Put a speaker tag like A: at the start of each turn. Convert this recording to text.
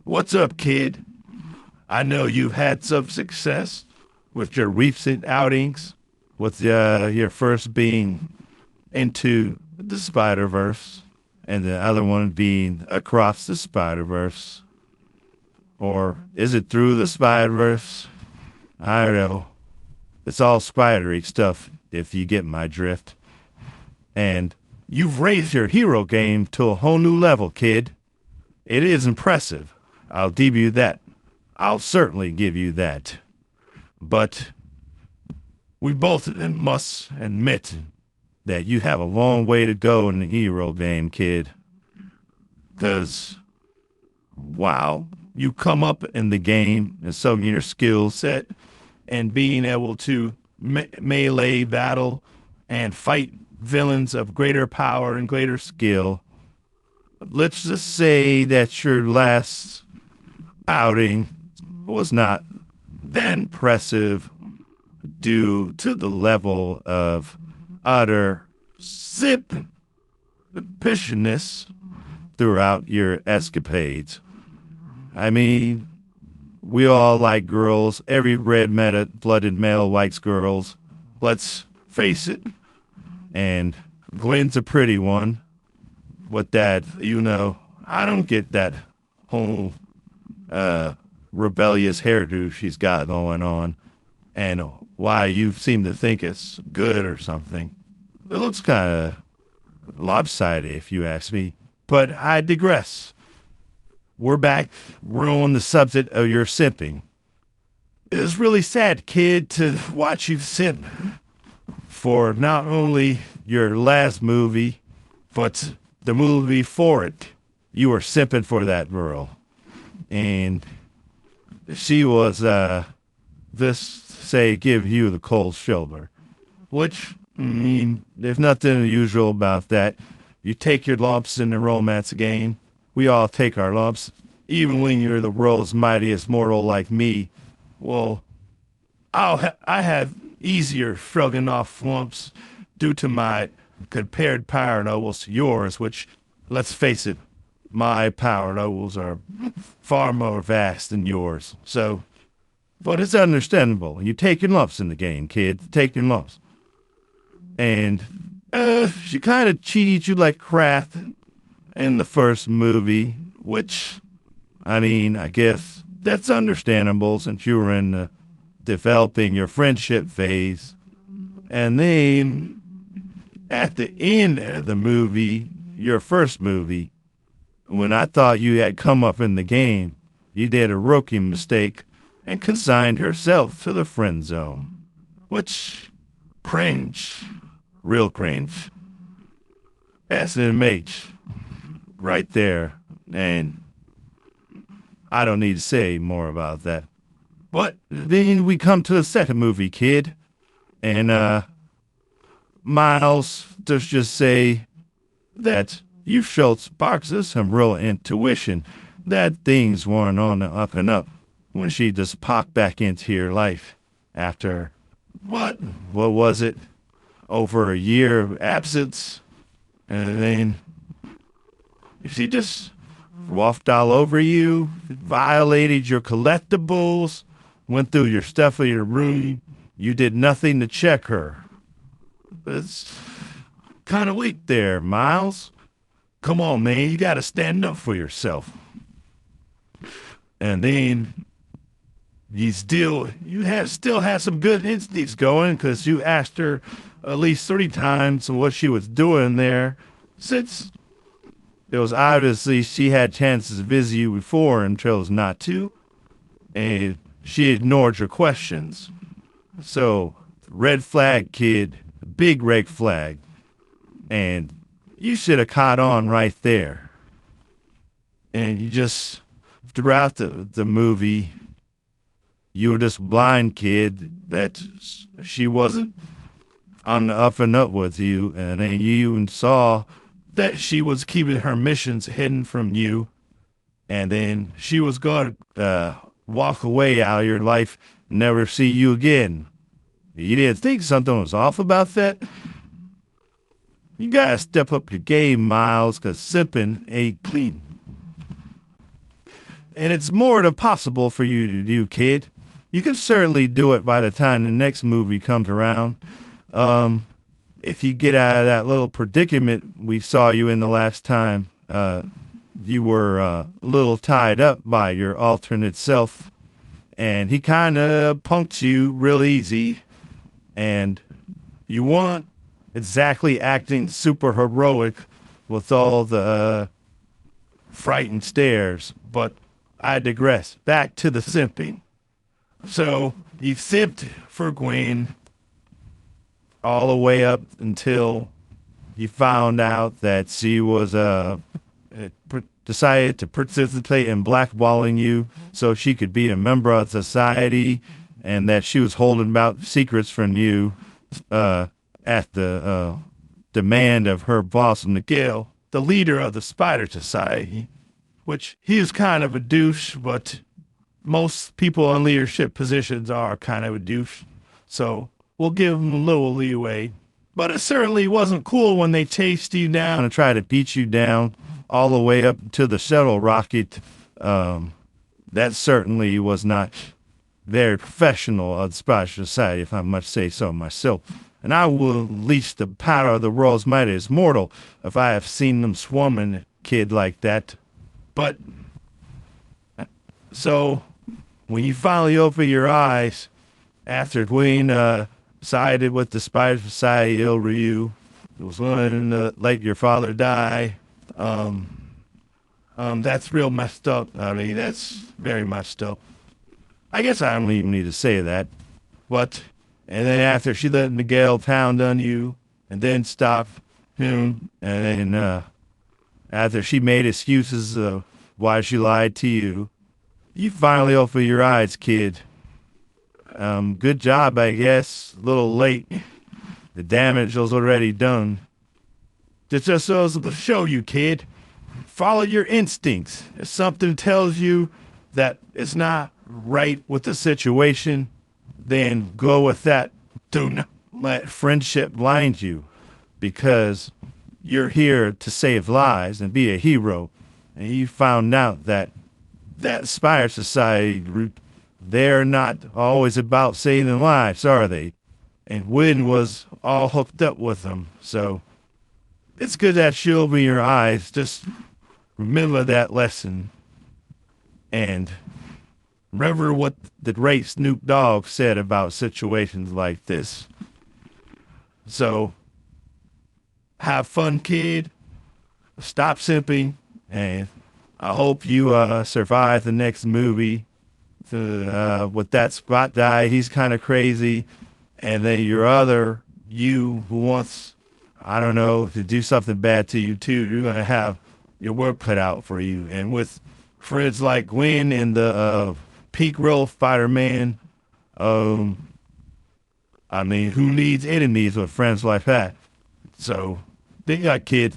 A: What's up, kid? I know you've had some success with your recent outings, with your first being into the Spider Verse, and the other one being across the Spider Verse. Or is it through the Spider Verse? I don't know. It's all spidery stuff, if you get my drift. And you've raised your hero game to a whole new level, kid. It is impressive. I'll give you that. I'll certainly give you that. But we both must admit that you have a long way to go in the hero game, kid. Because, wow, you come up in the game and some of your skill set and being able to melee battle and fight villains of greater power and greater skill. Let's just say that your last outing was not that impressive due to the level of utter simpishness throughout your escapades. I mean, we all like girls. Every red-blooded male likes girls. Let's face it. And Gwen's a pretty one. With that, I don't get that whole rebellious hairdo she's got going on, and why you seem to think it's good or something. It looks kind of lopsided, if you ask me. But I digress. We're back. We're on the subject of your simping. It's really sad, kid, to watch you simp for not only your last movie, but the movie for it. You were simping for that girl. And she was, give you the cold shoulder. Which, I mean, there's nothing unusual about that. You take your lumps in the romance game. We all take our lumps. Even when you're the world's mightiest mortal like me. Well, I have easier shrugging off lumps due to my compared power levels to yours, which, let's face it, my power levels are far more vast than yours. So, but it's understandable. You take your lumps in the game, kid. Take your lumps. And she kind of cheated you like crap in the first movie, which, I mean, I guess that's understandable since you were in the developing your friendship phase. And then at the end of the movie, your first movie, when I thought you had come up in the game, you did a rookie mistake and consigned herself to the friend zone. Which, cringe. Real cringe. SMH. Right there. And I don't need to say more about that. But then we come to the second movie, kid. And, Miles, let's just say that you showed Sparks some real intuition that things weren't on the up and up when she just popped back into your life after, what was it? Over a year of absence. And then she just waffed all over you, violated your collectibles, went through your stuff in your room. You did nothing to check her. It's kind of weak there, Miles. Come on, man, you gotta stand up for yourself. And then you still have some good instincts going because you asked her at least 3 times what she was doing there, since it was obviously she had chances to visit you before and chose not to, and she ignored your questions. So, red flag, kid, big red flag, and you should have caught on right there. And you just, throughout the movie, you were just blind, kid, that she wasn't on the up and up with you, and then you even saw that she was keeping her missions hidden from you, and then she was going to walk away out of your life, never see you again. You didn't think something was off about that? You gotta step up your game, Miles, because simping ain't clean. And it's more than possible for you to do, kid. You can certainly do it by the time the next movie comes around. If you get out of that little predicament we saw you in the last time, you were a little tied up by your alternate self, and he kind of punked you real easy, and you weren't exactly acting super heroic with all the frightened stares, but I digress. Back to the simping. So you simped for Gwen all the way up until you found out that she was decided to participate in blackballing you so she could be a member of society, and that she was holding about secrets from you at the demand of her boss Miguel, the leader of the Spider Society, which he is kind of a douche, but most people in leadership positions are kind of a douche. So we'll give him a little leeway. But it certainly wasn't cool when they chased you down and tried to beat you down all the way up to the shuttle rocket. That certainly was not very professional of the Spider Society, if I must say so myself. And I will unleash the power of the world's mightiest mortal if I have seen them swarming a kid like that. But, so, when you finally open your eyes, after Dwayne sided with the Spider Society over you, it was going to let your father die. That's real messed up. I mean, that's very messed up. I guess I don't even need to say that. But, and then after she let Miguel pound on you, and then stop him, and then after she made excuses of why she lied to you, you finally open your eyes, kid. Good job, I guess. A little late. The damage was already done. This just goes to show you, kid. Follow your instincts. If something tells you that it's not right with the situation, then go with that. Do not let friendship blind you, because you're here to save lives and be a hero. And you found out that Spider Society, they're not always about saving lives, are they? And Wynn was all hooked up with them. So it's good that she'll open your eyes. Just remember that lesson. And remember what the great Snoop Dogg said about situations like this. So have fun, kid. Stop simping. And I hope you survive the next movie. With that spot guy, he's kind of crazy. And then your other you who wants, I don't know, to do something bad to you too, you're going to have your work cut out for you. And with friends like Gwen and the peak role Spider-Man, I mean, who needs enemies with friends like that? So, they got kid.